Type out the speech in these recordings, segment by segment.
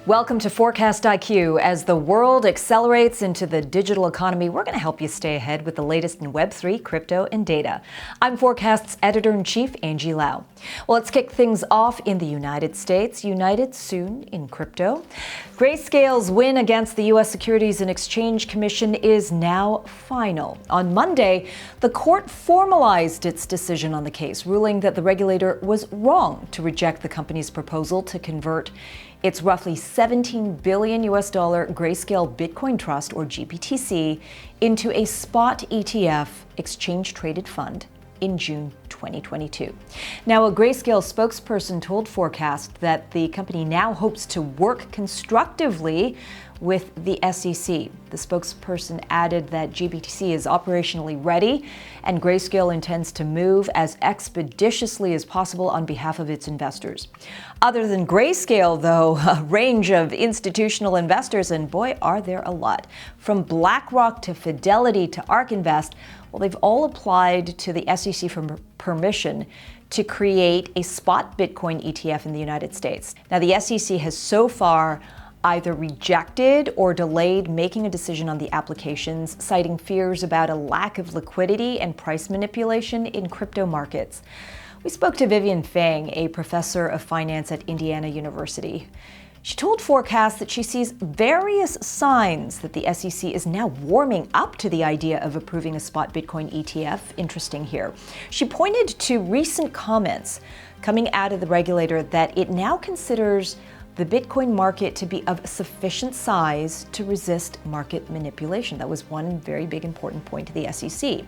Welcome to Forkast IQ. As the world accelerates into the digital economy, we're going to help you stay ahead with the latest in Web3, crypto, and data. I'm Forkast's editor-in-chief, Angie Lau. Well, let's kick things off in the United States. United soon in crypto. Grayscale's win against the U.S. Securities and Exchange Commission is now final. On Monday, the court formalized its decision on the case, ruling that the regulator was wrong to reject the company's proposal to convert its roughly $17 billion Grayscale Bitcoin Trust, or GBTC, into a spot ETF exchange-traded fund in June 2022. Now, a Grayscale spokesperson told Forkast that the company now hopes to work constructively with the SEC. The spokesperson added that GBTC is operationally ready and Grayscale intends to move as expeditiously as possible on behalf of its investors. Other than Grayscale, though, a range of institutional investors, and boy, are there a lot, from BlackRock to Fidelity to ARK Invest, well, they've all applied to the SEC for permission to create a spot Bitcoin ETF in the United States. Now, the SEC has so far either rejected or delayed making a decision on the applications, citing fears about a lack of liquidity and price manipulation in crypto markets. We spoke to Vivian Fang, a professor of finance at Indiana University. She told Forkast that she sees various signs that the SEC is now warming up to the idea of approving a spot Bitcoin ETF. Interesting here. She pointed to recent comments coming out of the regulator that it now considers the Bitcoin market to be of sufficient size to resist market manipulation. That was one very big important point to the SEC.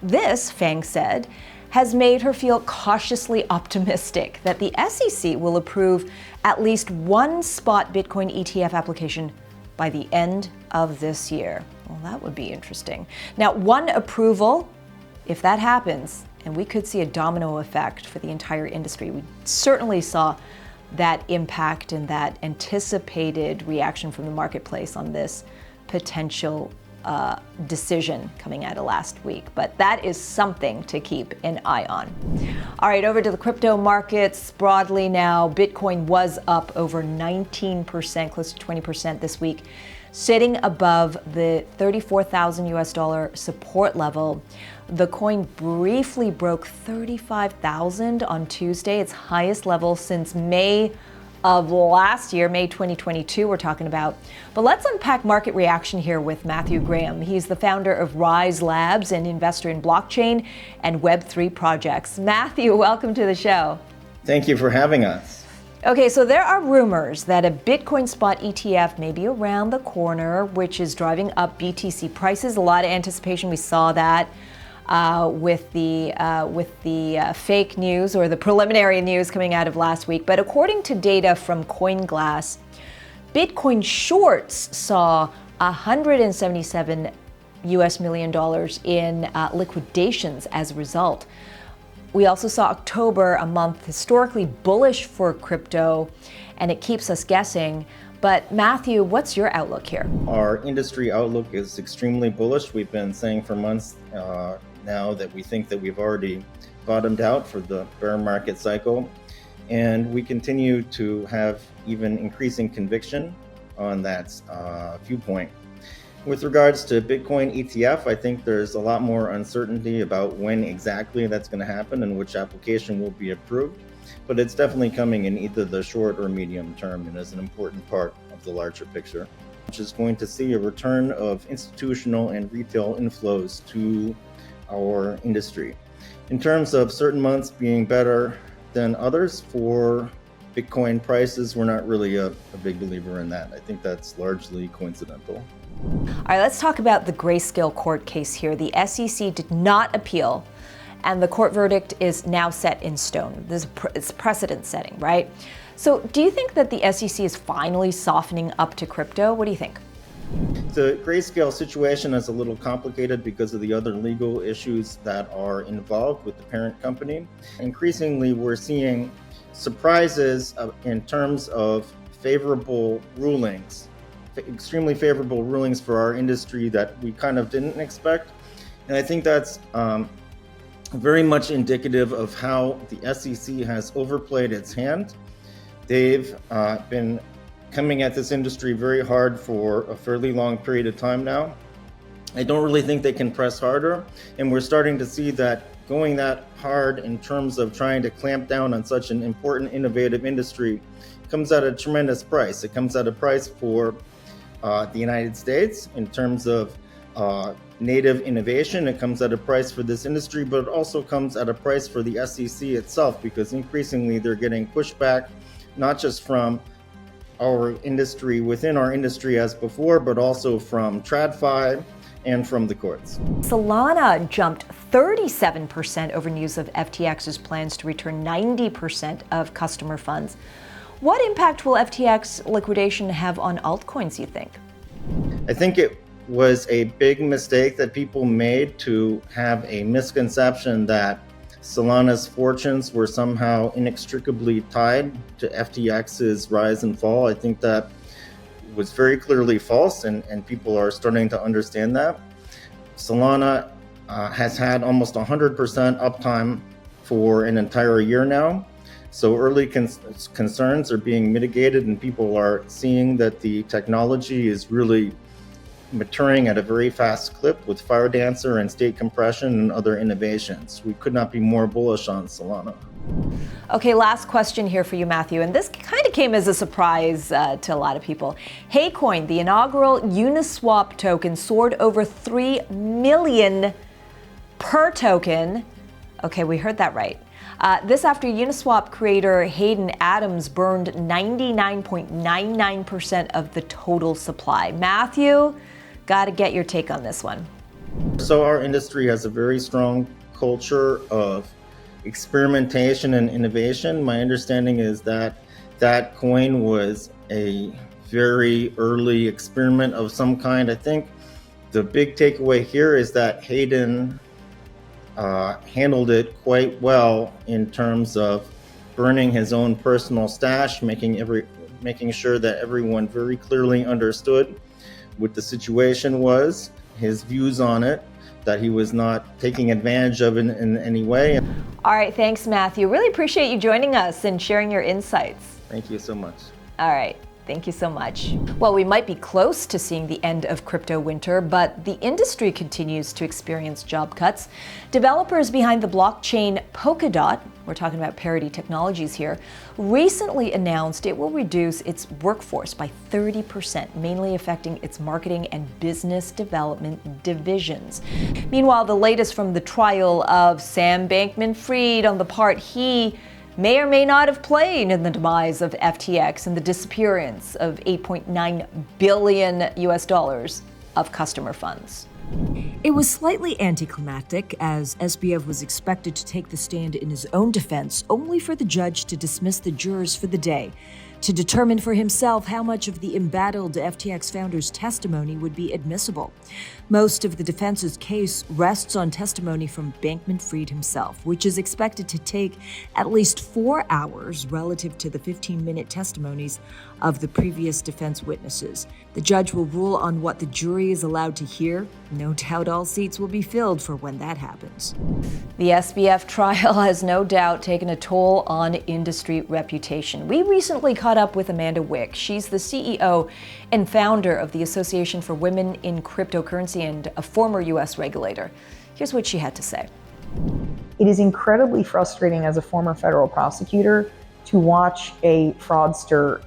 This, Fang said, has made her feel cautiously optimistic that the SEC will approve at least one spot Bitcoin ETF application by the end of this year. Well, that would be interesting. Now, one approval, if that happens, and we could see a domino effect for the entire industry. We certainly saw that impact and that anticipated reaction from the marketplace on this potential decision coming out of last week. But that is something to keep an eye on. All right, over to the crypto markets broadly now. Bitcoin was up over 19%, close to 20% this week, sitting above the $34,000 support level. The coin briefly broke 35,000 on Tuesday, its highest level since May of last year, May 2022 we're talking about. But let's unpack market reaction here with Matthew Graham. He's the founder of Rise Labs, an investor in blockchain and Web3 projects. Matthew, welcome to the show. Thank you for having us. Okay, so there are rumors that a Bitcoin spot ETF may be around the corner, which is driving up BTC prices. A lot of anticipation. We saw that with the fake news or the preliminary news coming out of last week. But according to data from CoinGlass, Bitcoin shorts saw $177 million in liquidations as a result. We also saw October, a month historically bullish for crypto, and it keeps us guessing. But Matthew, what's your outlook here? Our industry outlook is extremely bullish. We've been saying for months now that we think that we've already bottomed out for the bear market cycle. And we continue to have even increasing conviction on that viewpoint. With regards to Bitcoin ETF, I think there's a lot more uncertainty about when exactly that's going to happen and which application will be approved. But it's definitely coming in either the short or medium term and is an important part of the larger picture, which is going to see a return of institutional and retail inflows to our industry. In terms of certain months being better than others for Bitcoin prices, we're not really a big believer in that. I think that's largely coincidental. All right, let's talk about the Grayscale court case here. The SEC did not appeal, and the court verdict is now set in stone. It's precedent setting, right? So do you think that the SEC is finally softening up to crypto? What do you think? The Grayscale situation is a little complicated because of the other legal issues that are involved with the parent company. Increasingly, we're seeing surprises in terms of favorable rulings, extremely favorable rulings for our industry that we kind of didn't expect. And I think that's very much indicative of how the SEC has overplayed its hand. They've been coming at this industry very hard for a fairly long period of time now. I don't really think they can press harder, and we're starting to see that going that hard in terms of trying to clamp down on such an important, innovative industry comes at a tremendous price. It comes at a price for the United States in terms of native innovation. It comes at a price for this industry, but it also comes at a price for the SEC itself, because increasingly they're getting pushback, not just from our industry, within our industry as before, but also from TradFi and from the courts. Solana jumped 37% over news of FTX's plans to return 90% of customer funds. What impact will FTX liquidation have on altcoins, you think? I think it was a big mistake that people made to have a misconception that Solana's fortunes were somehow inextricably tied to FTX's rise and fall. I think that was very clearly false, and people are starting to understand that. Solana has had almost 100% uptime for an entire year now. So early concerns are being mitigated, and people are seeing that the technology is really maturing at a very fast clip with Fire Dancer and state compression and other innovations. We could not be more bullish on Solana. Okay, last question here for you, Matthew, and this kind of came as a surprise to a lot of people. Heycoin, the inaugural Uniswap token, soared over 3 million per token. Okay, we heard that right. This after Uniswap creator Hayden Adams burned 99.99% of the total supply. Matthew, got to get your take on this one. So our industry has a very strong culture of experimentation and innovation. My understanding is that that coin was a very early experiment of some kind. I think the big takeaway here is that Hayden handled it quite well in terms of burning his own personal stash, making sure that everyone very clearly understood what the situation was, his views on it, that he was not taking advantage of it in any way. All right, thanks, Matthew. Really appreciate you joining us and sharing your insights. Thank you so much. All right. Thank you so much. Well, we might be close to seeing the end of crypto winter, but the industry continues to experience job cuts. Developers behind the blockchain Polkadot, we're talking about Parity Technologies here, recently announced it will reduce its workforce by 30%, mainly affecting its marketing and business development divisions. Meanwhile, the latest from the trial of Sam Bankman-Fried on the part he may or may not have played in the demise of FTX and the disappearance of $8.9 billion of customer funds. It was slightly anticlimactic, as SBF was expected to take the stand in his own defense, only for the judge to dismiss the jurors for the day, to determine for himself how much of the embattled FTX founder's testimony would be admissible. Most of the defense's case rests on testimony from Bankman-Fried himself, which is expected to take at least 4 hours relative to the 15-minute testimonies of the previous defense witnesses. The judge will rule on what the jury is allowed to hear. No doubt all seats will be filled for when that happens. The SBF trial has no doubt taken a toll on industry reputation. We recently caught up with Amanda Wick. She's the CEO and founder of the Association for Women in Cryptocurrency and a former U.S. regulator. Here's what she had to say. It is incredibly frustrating as a former federal prosecutor to watch a fraudster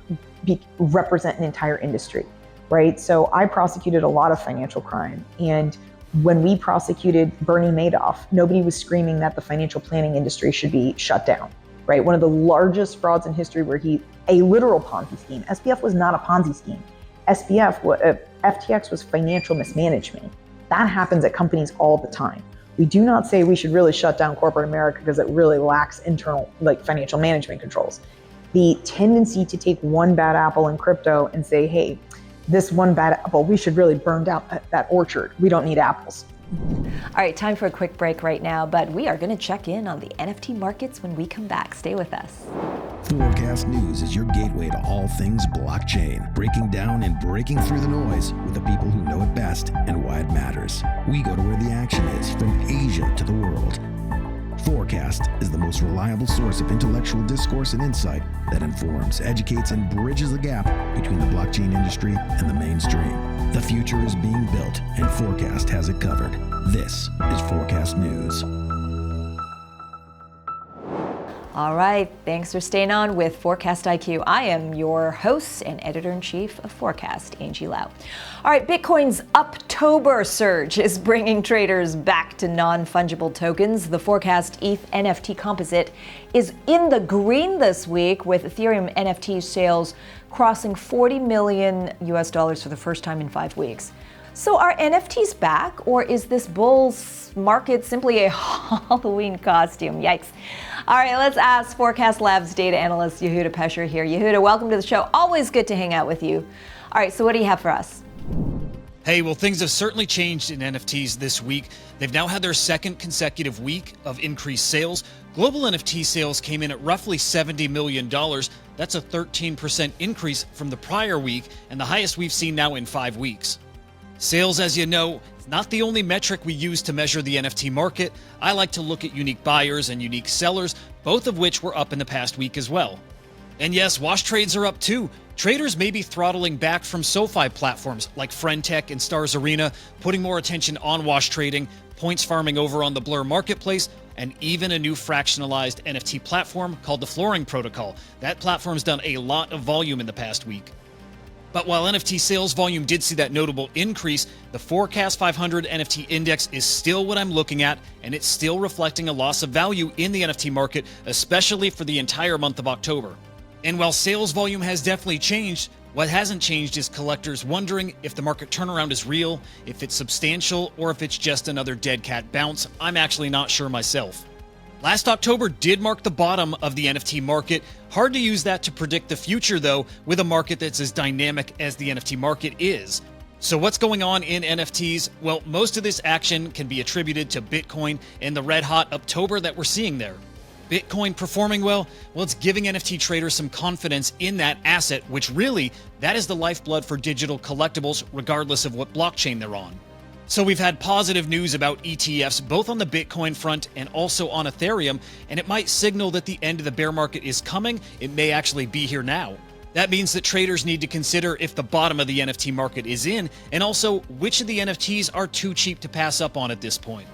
represent an entire industry, right? So I prosecuted a lot of financial crime, and when we prosecuted Bernie Madoff, nobody was screaming that the financial planning industry should be shut down, right? One of the largest frauds in history where a literal Ponzi scheme. SBF was not a Ponzi scheme. FTX was financial mismanagement. That happens at companies all the time. We do not say we should really shut down corporate America because it really lacks internal financial management controls. The tendency to take one bad apple in crypto and say, hey, this one bad apple, we should really burn down that orchard. We don't need apples. All right, time for a quick break right now, but we are going to check in on the NFT markets when we come back. Stay with us. Forkast.News is your gateway to all things blockchain, breaking down and breaking through the noise with the people who know it best and why it matters. We go to where the action is, from Asia to the world. Forkast is the most reliable source of intellectual discourse and insight that informs, educates, and bridges the gap between the blockchain industry and the mainstream. The future is being built, and Forkast has it covered. This is Forkast.News. All right, thanks for staying on with Forkast IQ. I am your host and editor-in-chief of Forkast, Angie Lau. All right, Bitcoin's October surge is bringing traders back to non-fungible tokens. The Forkast ETH NFT composite is in the green this week, with Ethereum NFT sales crossing $40 million for the first time in 5 weeks. So are NFTs back, or is this bull's market simply a Halloween costume? Yikes. All right, let's ask Forkast Labs data analyst Yehuda Pesher here. Yehuda, welcome to the show. Always good to hang out with you. All right, so what do you have for us? Hey, well, things have certainly changed in NFTs this week. They've now had their second consecutive week of increased sales. Global NFT sales came in at roughly $70 million. That's a 13% increase from the prior week and the highest we've seen now in 5 weeks. Sales, as you know, is not the only metric we use to measure the NFT market. I like to look at unique buyers and unique sellers, both of which were up in the past week as well. And yes, wash trades are up too. Traders may be throttling back from SoFi platforms like Friendtech and Stars Arena, putting more attention on wash trading, points farming over on the Blur marketplace, and even a new fractionalized NFT platform called the Flooring Protocol. That platform's done a lot of volume in the past week. But while NFT sales volume did see that notable increase, the Forkast 500 NFT index is still what I'm looking at, and it's still reflecting a loss of value in the NFT market, especially for the entire month of October. And while sales volume has definitely changed, what hasn't changed is collectors wondering if the market turnaround is real, if it's substantial, or if it's just another dead cat bounce. I'm actually not sure myself. Last October did mark the bottom of the NFT market. Hard to use that to predict the future, though, with a market that's as dynamic as the NFT market is. So what's going on in NFTs? Well, most of this action can be attributed to Bitcoin and the red-hot October that we're seeing there. Bitcoin performing well, it's giving NFT traders some confidence in that asset, which really, that is the lifeblood for digital collectibles, regardless of what blockchain they're on. So we've had positive news about ETFs, both on the Bitcoin front and also on Ethereum, and it might signal that the end of the bear market is coming. It may actually be here now. That means that traders need to consider if the bottom of the NFT market is in, and also which of the NFTs are too cheap to pass up on at this point.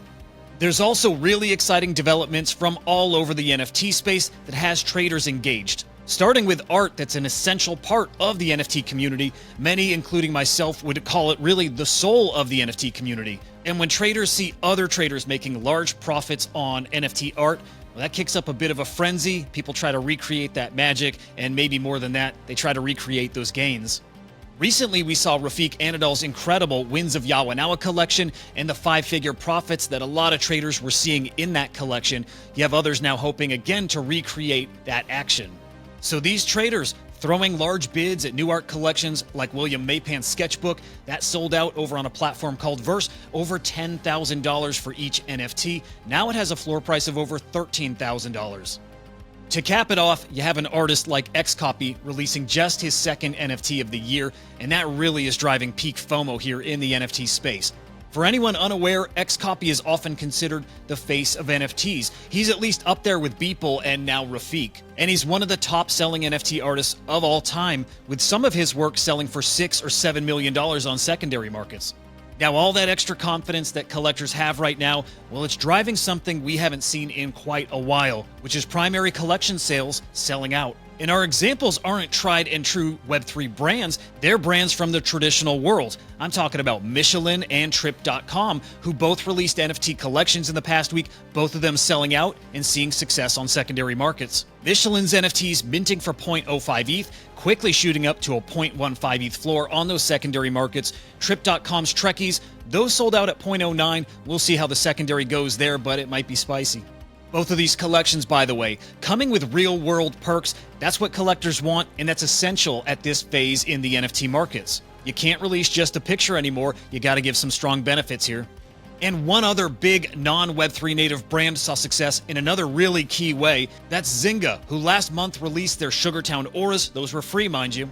There's also really exciting developments from all over the NFT space that has traders engaged. Starting with art, that's an essential part of the NFT community. Many, including myself, would call it really the soul of the NFT community. And when traders see other traders making large profits on NFT art, well, that kicks up a bit of a frenzy. People try to recreate that magic, and maybe more than that, they try to recreate those gains. Recently, we saw Rafiq Anadol's incredible Winds of Yawanawa collection and the 5-figure profits that a lot of traders were seeing in that collection. You have others now hoping again to recreate that action. So these traders throwing large bids at new art collections like William Maypan's sketchbook, that sold out over on a platform called Verse, over $10,000 for each NFT. Now it has a floor price of over $13,000. To cap it off, you have an artist like Xcopy releasing just his second NFT of the year, and that really is driving peak FOMO here in the NFT space. For anyone unaware, Xcopy is often considered the face of NFTs. He's at least up there with Beeple and now Rafiq. And he's one of the top-selling NFT artists of all time, with some of his work selling for $6 or $7 million on secondary markets. Now, all that extra confidence that collectors have right now, well, it's driving something we haven't seen in quite a while, which is primary collection sales selling out. And our examples aren't tried and true Web3 brands, they're brands from the traditional world. I'm talking about Michelin and Trip.com, who both released NFT collections in the past week, both of them selling out and seeing success on secondary markets. Michelin's NFTs minting for 0.05 ETH, quickly shooting up to a 0.15 ETH floor on those secondary markets. Trip.com's Trekkies, those sold out at 0.09. We'll see how the secondary goes there, but it might be spicy. Both of these collections, by the way, coming with real-world perks. That's what collectors want, and that's essential at this phase in the NFT markets. You can't release just a picture anymore. You got to give some strong benefits here. And one other big non-Web3 native brand saw success in another really key way. That's Zynga, who last month released their Sugartown Auras. Those were free, mind you.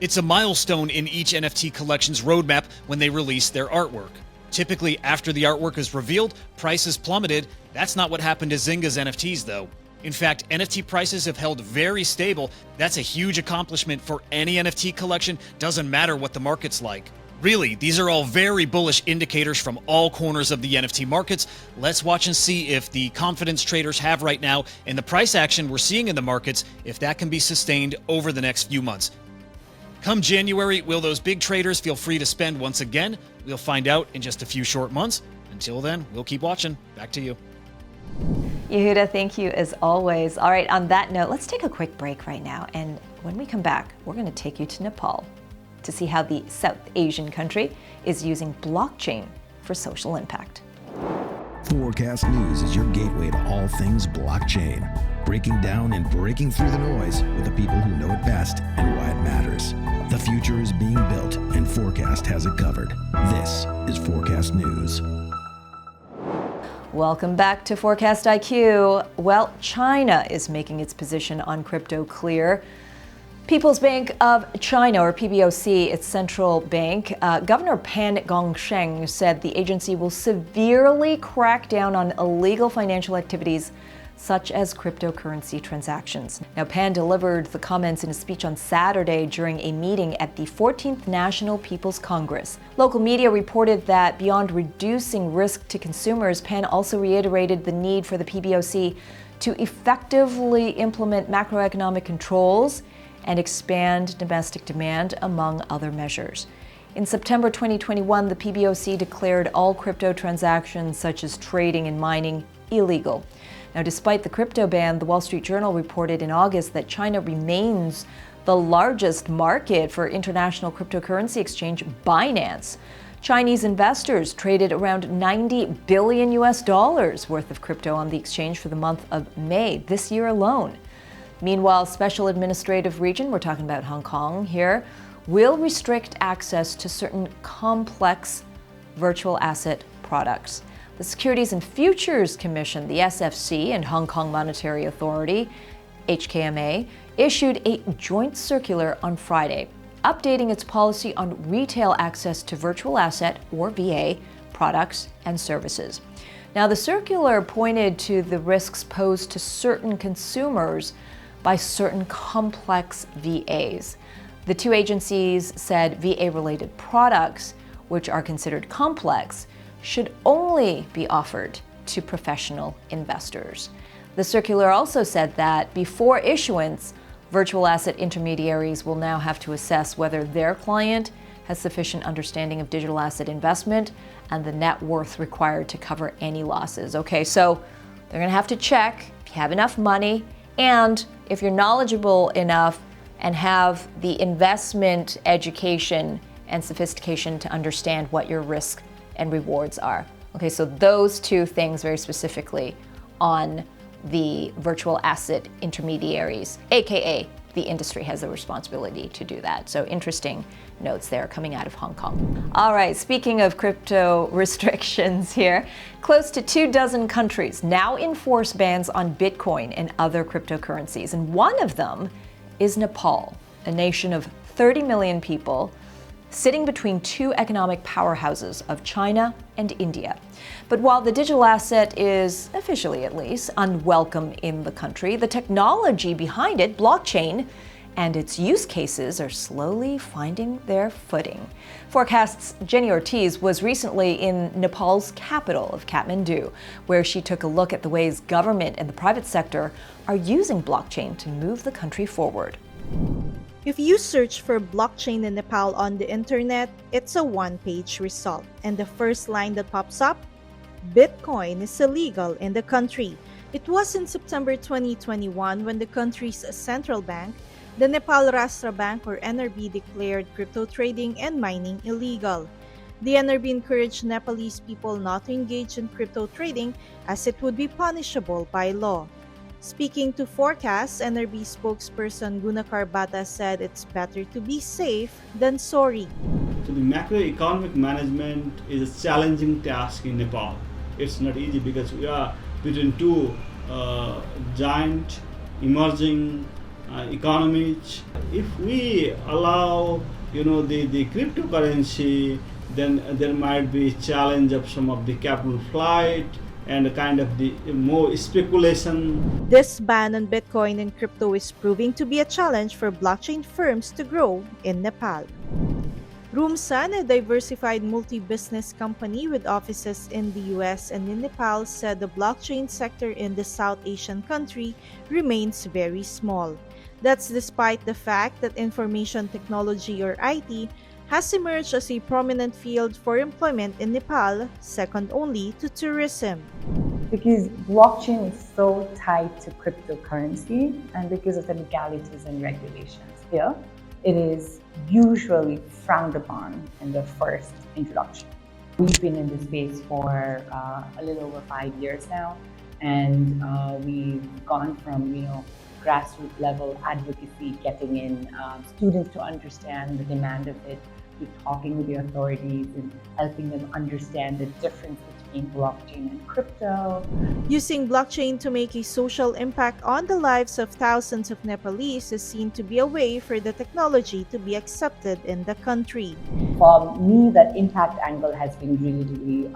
It's a milestone in each NFT collection's roadmap when they release their artwork. Typically, after the artwork is revealed, prices plummeted. That's not what happened to Zynga's NFTs, though. In fact, NFT prices have held very stable. That's a huge accomplishment for any NFT collection, doesn't matter what the market's like. Really, these are all very bullish indicators from all corners of the NFT markets. Let's watch and see if the confidence traders have right now and the price action we're seeing in the markets, if that can be sustained over the next few months. Come January, will those big traders feel free to spend once again? We'll find out in just a few short months. Until then, we'll keep watching. Back to you. Yehuda, thank you as always. All right, on that note, let's take a quick break right now. And when we come back, we're going to take you to Nepal to see how the South Asian country is using blockchain for social impact. Forkast.News is your gateway to all things blockchain, breaking down and breaking through the noise with the people who know it best and why it matters. The future is being built, and Forkast has it covered. This is Forkast.News. Welcome back to Forkast IQ. Well, China is making its position on crypto clear. People's Bank of China, or PBOC, its central bank, Governor Pan Gongsheng said the agency will severely crack down on illegal financial activities such as cryptocurrency transactions. Now, Pan delivered the comments in a speech on Saturday during a meeting at the 14th National People's Congress. Local media reported that beyond reducing risk to consumers, Pan also reiterated the need for the PBOC to effectively implement macroeconomic controls and expand domestic demand, among other measures. In September 2021, the PBOC declared all crypto transactions, such as trading and mining, illegal. Now, despite the crypto ban, the Wall Street Journal reported in August that China remains the largest market for international cryptocurrency exchange, Binance. Chinese investors traded around $90 billion worth of crypto on the exchange for the month of May this year alone. Meanwhile, Special Administrative Region, we're talking about Hong Kong here, will restrict access to certain complex virtual asset products. The Securities and Futures Commission, the SFC, and Hong Kong Monetary Authority, HKMA, issued a joint circular on Friday, updating its policy on retail access to virtual asset, or VA, products and services. Now, the circular pointed to the risks posed to certain consumers by certain complex VAs. The two agencies said VA-related products, which are considered complex, should only be offered to professional investors. The circular also said that before issuance, virtual asset intermediaries will now have to assess whether their client has sufficient understanding of digital asset investment and the net worth required to cover any losses. Okay, so they're going to have to check if you have enough money and if you're knowledgeable enough and have the investment education and sophistication to understand what your risk and rewards are. Okay, so those two things very specifically on the virtual asset intermediaries, AKA the industry has the responsibility to do that. So interesting notes there coming out of Hong Kong. All right, speaking of crypto restrictions here, close to 24 countries now enforce bans on Bitcoin and other cryptocurrencies. And one of them is Nepal, a nation of 30 million people sitting between two economic powerhouses of China and India. But while the digital asset is, officially at least, unwelcome in the country, the technology behind it, blockchain, and its use cases are slowly finding their footing. Forkast's Jenny Ortiz was recently in Nepal's capital of Kathmandu, where she took a look at the ways government and the private sector are using blockchain to move the country forward. If you search for blockchain in Nepal on the internet, it's a one-page result. And the first line that pops up, Bitcoin is illegal in the country. It was in September 2021 when the country's central bank, the Nepal Rashtra Bank or NRB, declared crypto trading and mining illegal. The NRB encouraged Nepalese people not to engage in crypto trading as it would be punishable by law. Speaking to Forkast, NRB spokesperson Gunakar Bata said it's better to be safe than sorry. So the macroeconomic management is a challenging task in Nepal. It's not easy because we are between two giant emerging economies. If we allow, the cryptocurrency, then there might be challenge of some of the capital flight, and kind of the more speculation. This ban on Bitcoin and crypto is proving to be a challenge for blockchain firms to grow in Nepal. Rumsan, a diversified multi-business company with offices in the US and in Nepal, said the blockchain sector in the South Asian country remains very small. That's despite the fact that information technology, or IT, has emerged as a prominent field for employment in Nepal, second only to tourism. Because blockchain is so tied to cryptocurrency, and because of the legalities and regulations here, it is usually frowned upon in the first introduction. We've been in this space for a little over 5 years now, and we've gone from grassroots level advocacy, getting in students to understand the demand of it, to talking with the authorities and helping them understand the difference between blockchain and crypto. Using blockchain to make a social impact on the lives of thousands of Nepalese is seen to be a way for the technology to be accepted in the country. For me, that impact angle has been really, really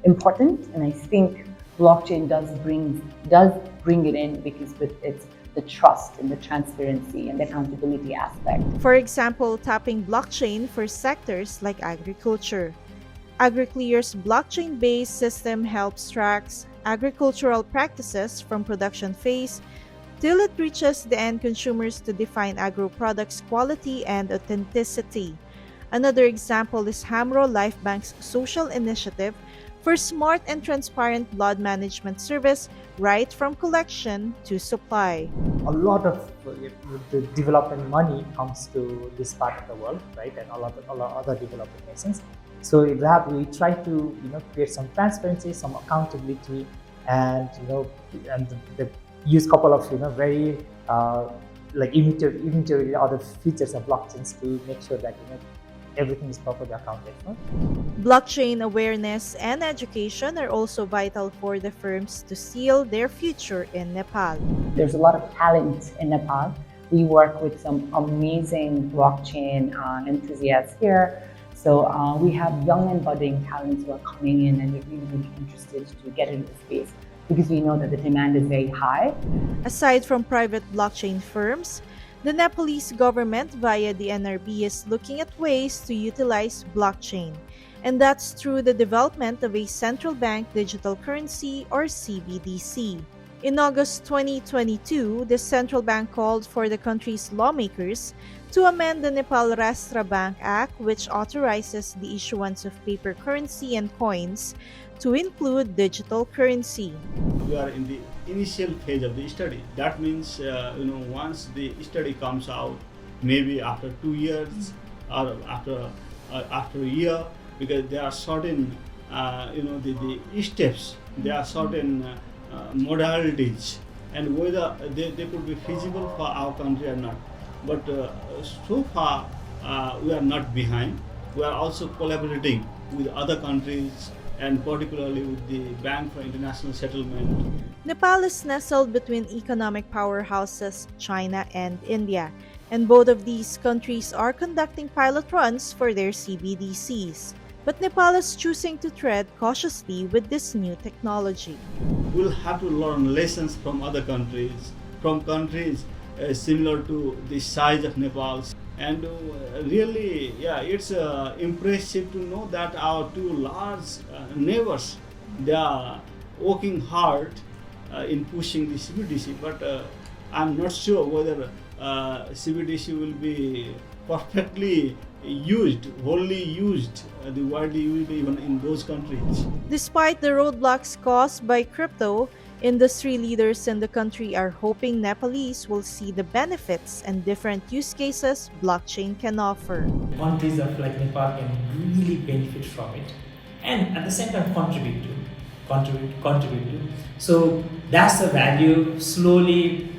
important, and I think blockchain does bring it in because with its the trust and the transparency and the accountability aspect. For example, tapping blockchain for sectors like agriculture. AgriClear's blockchain-based system helps track agricultural practices from production phase till it reaches the end consumers to define agro products' quality and authenticity. Another example is Hamro Life Bank's social initiative for smart and transparent blood management service right from collection to supply. A lot of the development money comes to this part of the world, right, and a lot of other developing nations. So we try to create some transparency, some accountability, and the use couple of very immutable other features of blockchains to make sure that everything is properly accounted for. Blockchain awareness and education are also vital for the firms to seal their future in Nepal. There's a lot of talent in Nepal. We work with some amazing blockchain enthusiasts here. So we have young and budding talents who are coming in and they're really, really interested to get into the space because we know that the demand is very high. Aside from private blockchain firms, the Nepalese government via the NRB is looking at ways to utilize blockchain, and that's through the development of a central bank digital currency, or CBDC. In August 2022, the central bank called for the country's lawmakers to amend the Nepal Rashtra Bank Act, which authorizes the issuance of paper currency and coins to include digital currency. We are in the initial phase of the study. That means, once the study comes out, maybe after 2 years or after a year, because there are certain, the steps, there are certain modalities, and whether they could be feasible for our country or not. But so far, we are not behind. We are also collaborating with other countries, and particularly with the Bank for International Settlement. Nepal is nestled between economic powerhouses China and India, and both of these countries are conducting pilot runs for their CBDCs. But Nepal is choosing to tread cautiously with this new technology. We'll have to learn lessons from other countries, from countries similar to the size of Nepal. And really, it's impressive to know that our two large neighbors, they are working hard in pushing the CBDC, but I'm not sure whether CBDC will be perfectly used, wholly used, widely used even in those countries. Despite the roadblocks caused by crypto, industry leaders in the country are hoping Nepalese will see the benefits and different use cases blockchain can offer. Countries of like Nepal can really benefit from it, and at the same time contribute to. So that's the value. Slowly,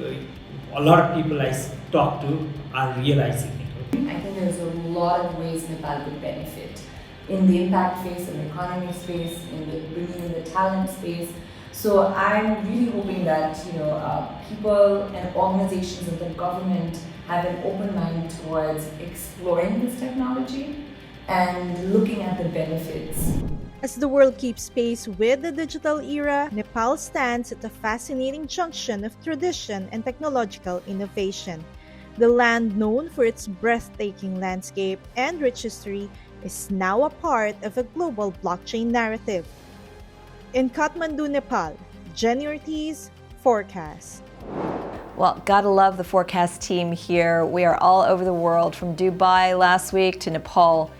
a lot of people I talk to are realizing it. I think there's a lot of ways Nepal could benefit in the impact space, in the economy space, in the bringing in the talent space. So I'm really hoping that people and organizations and the government have an open mind towards exploring this technology and looking at the benefits. As the world keeps pace with the digital era, Nepal stands at a fascinating junction of tradition and technological innovation. The land known for its breathtaking landscape and rich history is now a part of a global blockchain narrative. In Kathmandu, Nepal, Jenny Ortiz, Forkast. Well, gotta love the Forkast team here. We are all over the world, from Dubai last week to Nepal,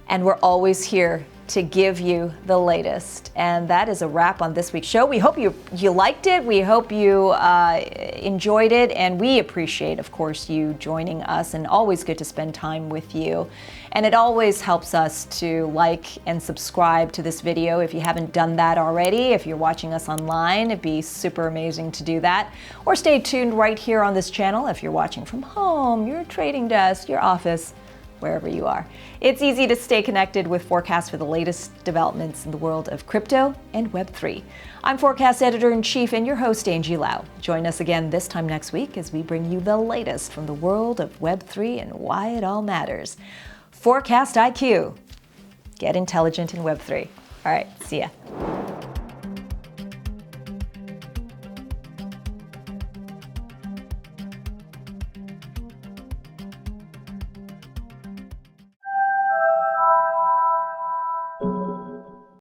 and we're always here to give you the latest. And that is a wrap on this week's show. We hope you liked it. We hope you enjoyed it. And we appreciate, of course, you joining us, and always good to spend time with you. And it always helps us to like and subscribe to this video if you haven't done that already. If you're watching us online, it'd be super amazing to do that. Or stay tuned right here on this channel if you're watching from home, your trading desk, your office, wherever you are. It's easy to stay connected with Forkast for the latest developments in the world of crypto and Web3. I'm Forkast Editor-in-Chief and your host, Angie Lau. Join us again this time next week as we bring you the latest from the world of Web3 and why it all matters. Forkast IQ. Get intelligent in Web3. All right, see ya.